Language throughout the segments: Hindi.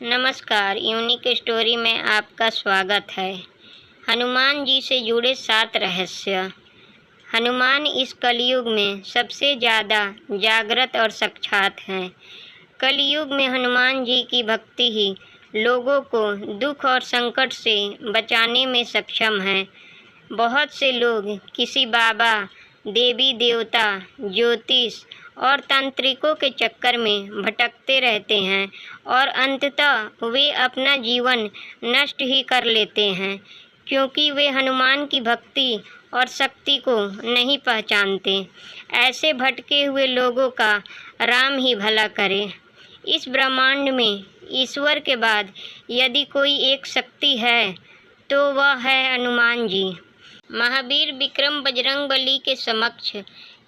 नमस्कार, यूनिक स्टोरी में आपका स्वागत है। हनुमान जी से जुड़े 7 रहस्य। हनुमान इस कलयुग में सबसे ज़्यादा जागृत और साक्षात हैं। कलयुग में हनुमान जी की भक्ति ही लोगों को दुख और संकट से बचाने में सक्षम है। बहुत से लोग किसी बाबा, देवी देवता, ज्योतिष और तांत्रिकों के चक्कर में भटकते रहते हैं और अंततः वे अपना जीवन नष्ट ही कर लेते हैं, क्योंकि वे हनुमान की भक्ति और शक्ति को नहीं पहचानते। ऐसे भटके हुए लोगों का राम ही भला करे। इस ब्रह्मांड में ईश्वर के बाद यदि कोई एक शक्ति है तो वह है हनुमान जी। महावीर विक्रम बजरंगबली के समक्ष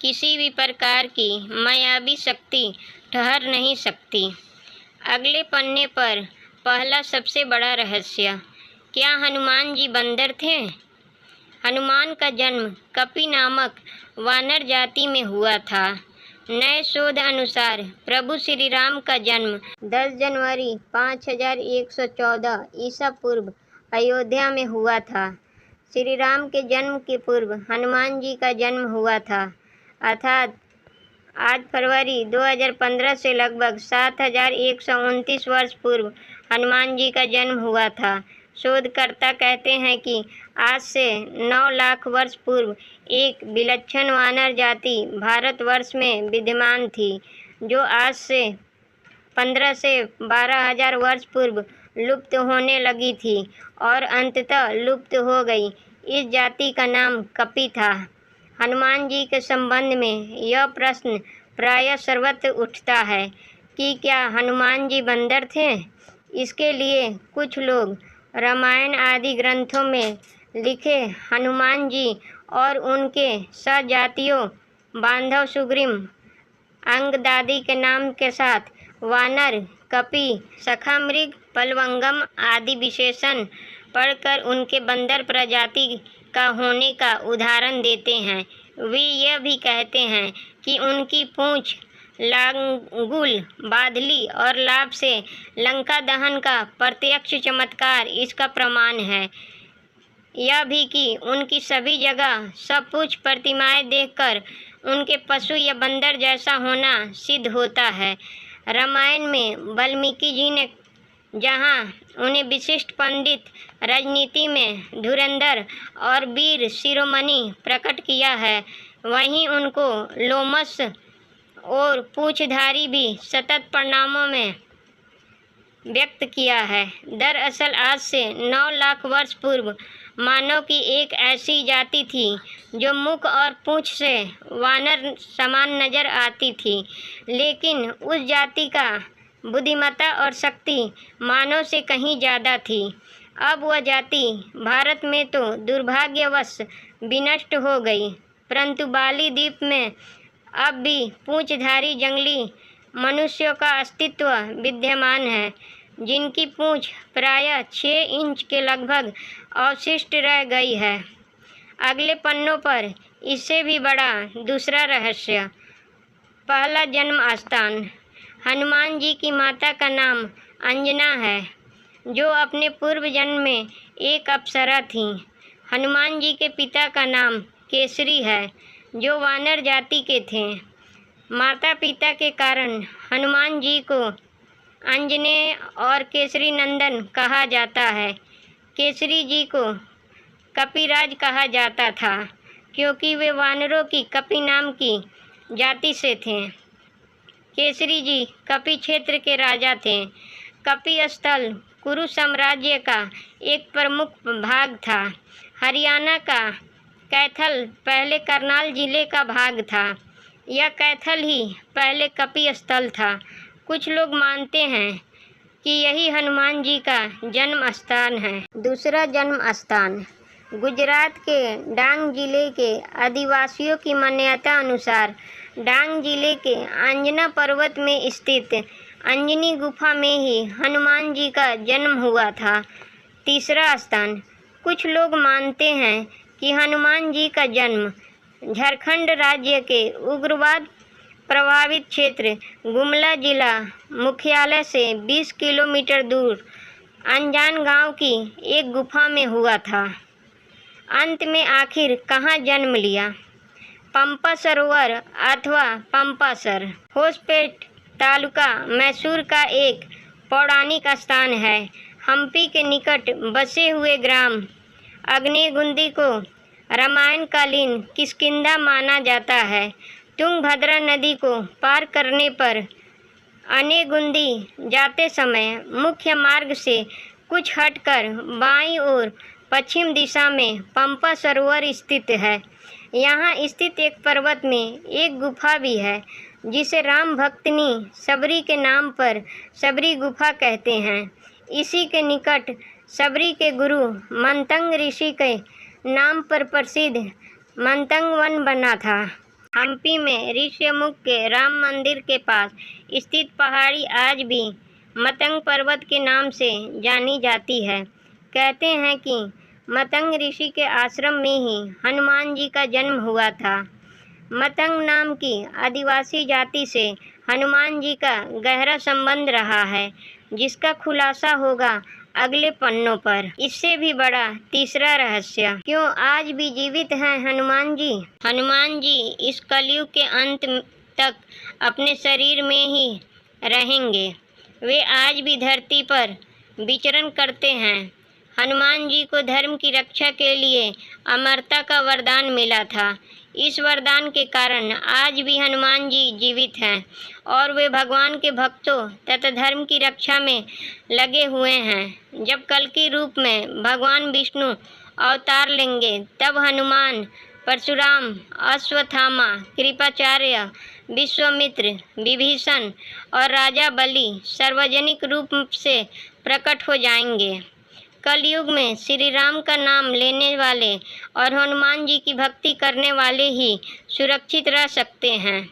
किसी भी प्रकार की मायावी शक्ति ठहर नहीं सकती। अगले पन्ने पर पहला सबसे बड़ा रहस्य। क्या हनुमान जी बंदर थे? हनुमान का जन्म कपि नामक वानर जाति में हुआ था। नए शोध अनुसार प्रभु श्री राम का जन्म 10 जनवरी 5114 ईसा पूर्व अयोध्या में हुआ था। श्री राम के जन्म के पूर्व हनुमान जी का जन्म हुआ था, अर्थात आज फरवरी 2015 से लगभग 7129 वर्ष पूर्व हनुमान जी का जन्म हुआ था। शोधकर्ता कहते हैं कि आज से 9 लाख वर्ष पूर्व एक विलक्षण वानर जाति भारतवर्ष में विद्यमान थी, जो आज से 15 से 12 हजार वर्ष पूर्व लुप्त होने लगी थी और अंततः लुप्त हो गई। इस जाति का नाम कपि था। हनुमान जी के संबंध में यह प्रश्न प्रायः सर्वत्र उठता है कि क्या हनुमान जी बंदर थे। इसके लिए कुछ लोग रामायण आदि ग्रंथों में लिखे हनुमान जी और उनके सजातियों बांधव सुग्रीव अंगदादी के नाम के साथ वानर, कपि, सखामृग, पलवंगम आदि विशेषण पढ़कर उनके बंदर प्रजाति का होने का उदाहरण देते हैं। वे यह भी कहते हैं कि उनकी पूंछ, लांगुल, बादली और लाभ से लंका दहन का प्रत्यक्ष चमत्कार इसका प्रमाण है। यह भी कि उनकी सभी जगह सपूछ प्रतिमाएं देखकर उनके पशु या बंदर जैसा होना सिद्ध होता है। रामायण में वाल्मीकि जी ने जहाँ उन्हें विशिष्ट पंडित, राजनीति में धुरंधर और वीर शिरोमणि प्रकट किया है, वहीं उनको लोमश और पूंछधारी भी सतत परिणामों में व्यक्त किया है। दरअसल आज से 9 लाख वर्ष पूर्व मानव की एक ऐसी जाति थी जो मुख और पूंछ से वानर समान नजर आती थी, लेकिन उस जाति का बुद्धिमत्ता और शक्ति मानव से कहीं ज़्यादा थी। अब वह जाति भारत में तो दुर्भाग्यवश विनष्ट हो गई, परंतु बाली द्वीप में अब भी पूंछधारी जंगली मनुष्यों का अस्तित्व विद्यमान है, जिनकी पूंछ प्रायः 6 इंच के लगभग अवशिष्ट रह गई है। अगले पन्नों पर इससे भी बड़ा दूसरा रहस्य। पहला जन्म स्थान। हनुमान जी की माता का नाम अंजना है, जो अपने पूर्व जन्म में एक अप्सरा थीं। हनुमान जी के पिता का नाम केसरी है, जो वानर जाति के थे। माता पिता के कारण हनुमान जी को अंजनेय और केसरी नंदन कहा जाता है। केसरी जी को कपिराज कहा जाता था, क्योंकि वे वानरों की कपि नाम की जाति से थे। केसरी जी कपि क्षेत्र के राजा थे। कपि स्थल कुरु साम्राज्य का एक प्रमुख भाग था। हरियाणा का कैथल पहले करनाल जिले का भाग था। यह कैथल ही पहले कपि स्थल था। कुछ लोग मानते हैं कि यही हनुमान जी का जन्म स्थान है। दूसरा जन्म स्थान। गुजरात के डांग जिले के आदिवासियों की मान्यता अनुसार डांग जिले के अंजना पर्वत में स्थित अंजनी गुफा में ही हनुमान जी का जन्म हुआ था। तीसरा स्थान। कुछ लोग मानते हैं कि हनुमान जी का जन्म झारखंड राज्य के उग्रवाद प्रभावित क्षेत्र गुमला जिला मुख्यालय से 20 किलोमीटर दूर अनजान गांव की एक गुफा में हुआ था। अंत में आखिर कहाँ जन्म लिया? पंपा सरोवर अथवा पंपासर होसपेट तालुका मैसूर का एक पौराणिक स्थान है। हम्पी के निकट बसे हुए ग्राम अग्निगुंदी को रामायणकालीन किष्किंधा माना जाता है। तुंगभद्रा नदी को पार करने पर अग्निगुंदी जाते समय मुख्य मार्ग से कुछ हटकर बाईं ओर पश्चिम दिशा में पंपा सरोवर स्थित है। यहाँ स्थित एक पर्वत में एक गुफा भी है जिसे राम भक्तनी सबरी के नाम पर सबरी गुफा कहते हैं। इसी के निकट सबरी के गुरु मंतंग ऋषि के नाम पर प्रसिद्ध मंतंग वन बना था। हम्पी में ऋषिमुख के राम मंदिर के पास स्थित पहाड़ी आज भी मतंग पर्वत के नाम से जानी जाती है। कहते हैं कि मतंग ऋषि के आश्रम में ही हनुमान जी का जन्म हुआ था। मतंग नाम की आदिवासी जाति से हनुमान जी का गहरा संबंध रहा है, जिसका खुलासा होगा अगले पन्नों पर। इससे भी बड़ा तीसरा रहस्य, क्यों आज भी जीवित हैं हनुमान जी? हनुमान जी इस कलयुग के अंत तक अपने शरीर में ही रहेंगे। वे आज भी धरती पर विचरण करते हैं। हनुमान जी को धर्म की रक्षा के लिए अमरता का वरदान मिला था। इस वरदान के कारण आज भी हनुमान जी जीवित हैं और वे भगवान के भक्तों तथा धर्म की रक्षा में लगे हुए हैं। जब कल्कि रूप में भगवान विष्णु अवतार लेंगे, तब हनुमान, परशुराम, अश्वत्थामा, कृपाचार्य, विश्वामित्र, विभीषण और राजा बलि सार्वजनिक रूप से प्रकट हो जाएंगे। कलयुग में श्री राम का नाम लेने वाले और हनुमान जी की भक्ति करने वाले ही सुरक्षित रह सकते हैं।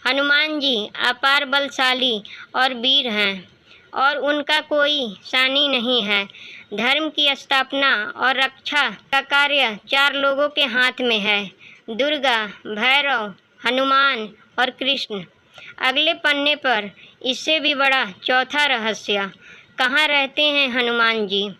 हनुमान जी अपार बलशाली और वीर हैं और उनका कोई सानी नहीं है। धर्म की स्थापना और रक्षा का कार्य 4 लोगों के हाथ में है: दुर्गा, भैरव, हनुमान और कृष्ण। अगले पन्ने पर इससे भी बड़ा चौथा रहस्य, कहाँ रहते हैं हनुमान जी?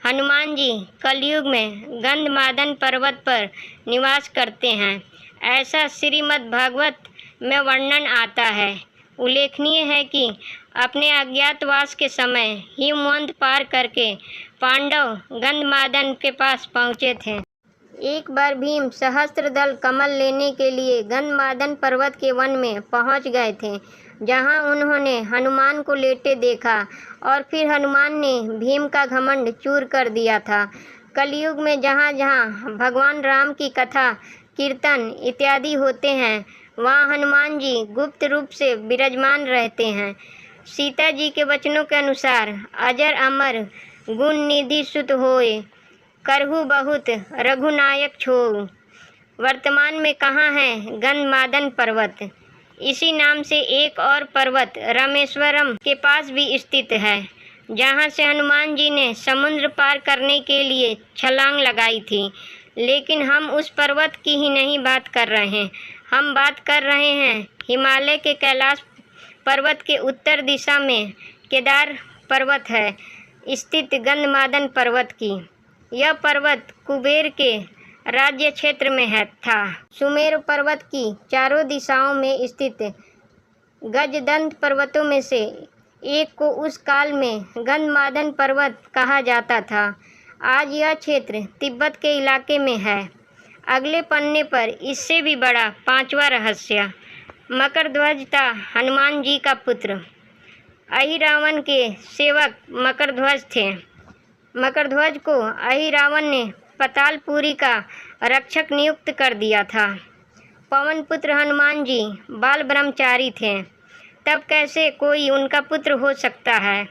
हनुमान जी कलयुग में गंधमादन पर्वत पर निवास करते हैं, ऐसा श्रीमद् भागवत में वर्णन आता है। उल्लेखनीय है कि अपने अज्ञातवास के समय हिमवंत पार करके पांडव गंधमादन के पास पहुँचे थे। एक बार भीम सहस्त्रदल कमल लेने के लिए गंधमादन पर्वत के वन में पहुंच गए थे, जहां उन्होंने हनुमान को लेटे देखा और फिर हनुमान ने भीम का घमंड चूर कर दिया था। कलयुग में जहां जहां भगवान राम की कथा, कीर्तन इत्यादि होते हैं, वहां हनुमान जी गुप्त रूप से विराजमान रहते हैं। सीता जी के वचनों के अनुसार अजर अमर गुण निधि सुत होए, करहु बहुत रघुनायक छोऊ। वर्तमान में कहाँ है गंधमादन पर्वत? इसी नाम से एक और पर्वत रामेश्वरम के पास भी स्थित है, जहाँ से हनुमान जी ने समुद्र पार करने के लिए छलांग लगाई थी। लेकिन हम उस पर्वत की ही नहीं बात कर रहे हैं, हम बात कर रहे हैं हिमालय के कैलाश पर्वत के उत्तर दिशा में केदार पर्वत है स्थित गंधमादन पर्वत की। यह पर्वत कुबेर के राज्य क्षेत्र में था। सुमेरु पर्वत की चारों दिशाओं में स्थित गजदंत पर्वतों में से एक को उस काल में गंधमादन पर्वत कहा जाता था। आज यह क्षेत्र तिब्बत के इलाके में है। अगले पन्ने पर इससे भी बड़ा 5वां रहस्य, मकरध्वज था हनुमान जी का पुत्र। अहिरावण के सेवक मकरध्वज थे। मकरध्वज को अहिरावण ने पातालपुरी का रक्षक नियुक्त कर दिया था। पवन पुत्र हनुमान जी बाल ब्रह्मचारी थे, तब कैसे कोई उनका पुत्र हो सकता है?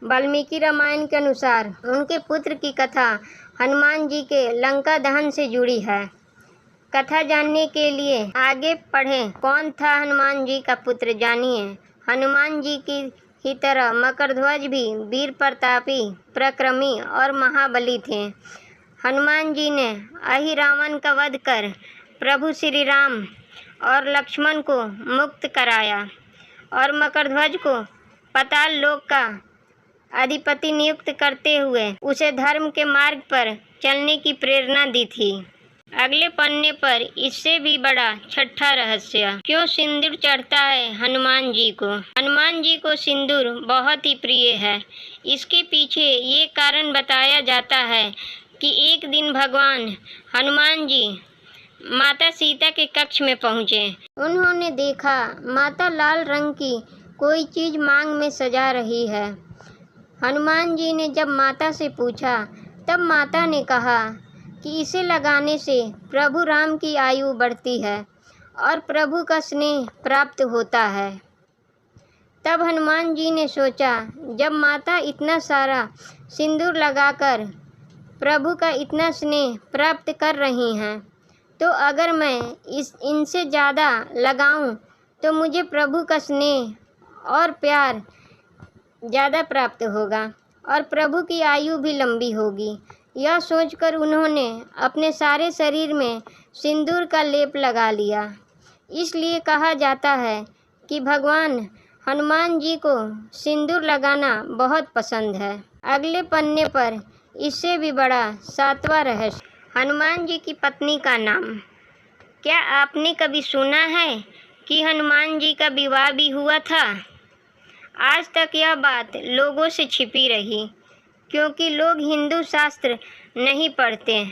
वाल्मीकि रामायण के अनुसार उनके पुत्र की कथा हनुमान जी के लंका दहन से जुड़ी है। कथा जानने के लिए आगे पढ़ें। कौन था हनुमान जी का पुत्र, जानिए। हनुमान जी की ही तरह मकरध्वज भी वीर प्रतापी, पराक्रमी और महाबली थे। हनुमान जी ने अहिरावण का वध कर प्रभु श्री राम और लक्ष्मण को मुक्त कराया और मकरध्वज को पाताल लोक का अधिपति नियुक्त करते हुए उसे धर्म के मार्ग पर चलने की प्रेरणा दी थी। अगले पन्ने पर इससे भी बड़ा छठा रहस्य, क्यों सिंदूर चढ़ता है हनुमान जी को। हनुमान जी को सिंदूर बहुत ही प्रिय है। इसके पीछे ये कारण बताया जाता है कि एक दिन भगवान हनुमान जी माता सीता के कक्ष में पहुँचे। उन्होंने देखा माता लाल रंग की कोई चीज़ मांग में सजा रही है। हनुमान जी ने जब माता से पूछा तब माता ने कहा कि इसे लगाने से प्रभु राम की आयु बढ़ती है और प्रभु का स्नेह प्राप्त होता है। तब हनुमान जी ने सोचा, जब माता इतना सारा सिंदूर लगाकर प्रभु का इतना स्नेह प्राप्त कर रही हैं, तो अगर मैं इनसे ज़्यादा लगाऊं तो मुझे प्रभु का स्नेह और प्यार ज़्यादा प्राप्त होगा और प्रभु की आयु भी लंबी होगी। यह सोचकर उन्होंने अपने सारे शरीर में सिंदूर का लेप लगा लिया। इसलिए कहा जाता है कि भगवान हनुमान जी को सिंदूर लगाना बहुत पसंद है। अगले पन्ने पर इससे भी बड़ा सातवां रहस्य, हनुमान जी की पत्नी का नाम। क्या आपने कभी सुना है कि हनुमान जी का विवाह भी हुआ था? आज तक यह बात लोगों से छिपी रही, क्योंकि लोग हिंदू शास्त्र नहीं पढ़ते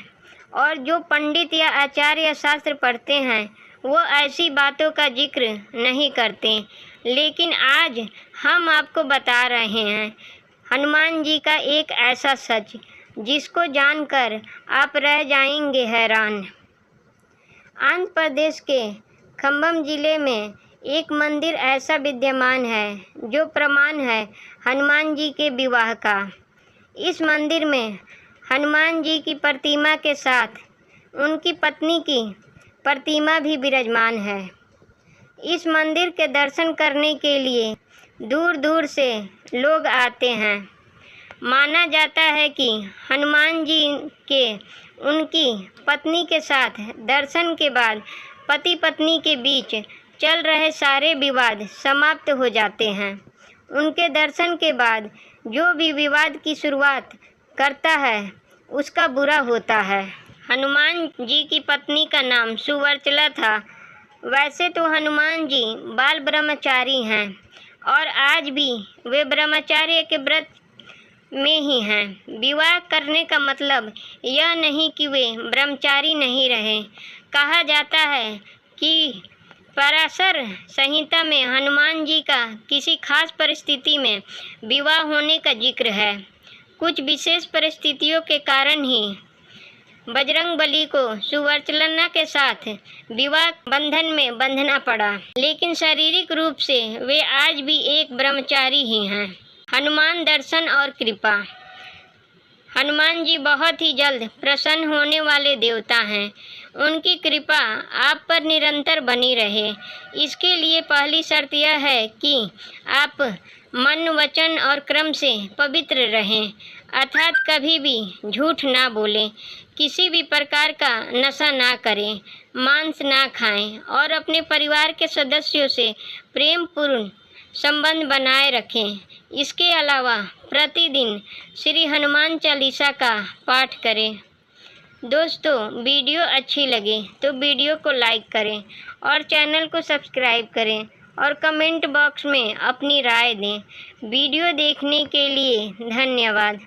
और जो पंडित या आचार्य शास्त्र पढ़ते हैं वो ऐसी बातों का जिक्र नहीं करते। लेकिन आज हम आपको बता रहे हैं हनुमान जी का एक ऐसा सच जिसको जानकर आप रह जाएंगे हैरान। आंध्र प्रदेश के खम्बम जिले में एक मंदिर ऐसा विद्यमान है जो प्रमाण है हनुमान जी के विवाह का। इस मंदिर में हनुमान जी की प्रतिमा के साथ उनकी पत्नी की प्रतिमा भी विराजमान है। इस मंदिर के दर्शन करने के लिए दूर दूर से लोग आते हैं। माना जाता है कि हनुमान जी के उनकी पत्नी के साथ दर्शन के बाद पति पत्नी के बीच चल रहे सारे विवाद समाप्त हो जाते हैं। उनके दर्शन के बाद जो भी विवाद की शुरुआत करता है उसका बुरा होता है। हनुमान जी की पत्नी का नाम सुवर्चला था। वैसे तो हनुमान जी बाल ब्रह्मचारी हैं और आज भी वे ब्रह्मचर्य के व्रत में ही हैं। विवाह करने का मतलब यह नहीं कि वे ब्रह्मचारी नहीं रहे। कहा जाता है कि पराशर संहिता में हनुमान जी का किसी खास परिस्थिति में विवाह होने का जिक्र है। कुछ विशेष परिस्थितियों के कारण ही बजरंगबली को सुवर्चला के साथ विवाह बंधन में बंधना पड़ा, लेकिन शारीरिक रूप से वे आज भी एक ब्रह्मचारी ही हैं। हनुमान दर्शन और कृपा। हनुमान जी बहुत ही जल्द प्रसन्न होने वाले देवता हैं। उनकी कृपा आप पर निरंतर बनी रहे, इसके लिए पहली शर्त यह है कि आप मन, वचन और कर्म से पवित्र रहें, अर्थात कभी भी झूठ ना बोलें, किसी भी प्रकार का नशा ना करें, मांस ना खाएं और अपने परिवार के सदस्यों से प्रेमपूर्ण संबंध बनाए रखें। इसके अलावा प्रतिदिन श्री हनुमान चालीसा का पाठ करें। दोस्तों, वीडियो अच्छी लगे तो वीडियो को लाइक करें और चैनल को सब्सक्राइब करें और कमेंट बॉक्स में अपनी राय दें। वीडियो देखने के लिए धन्यवाद।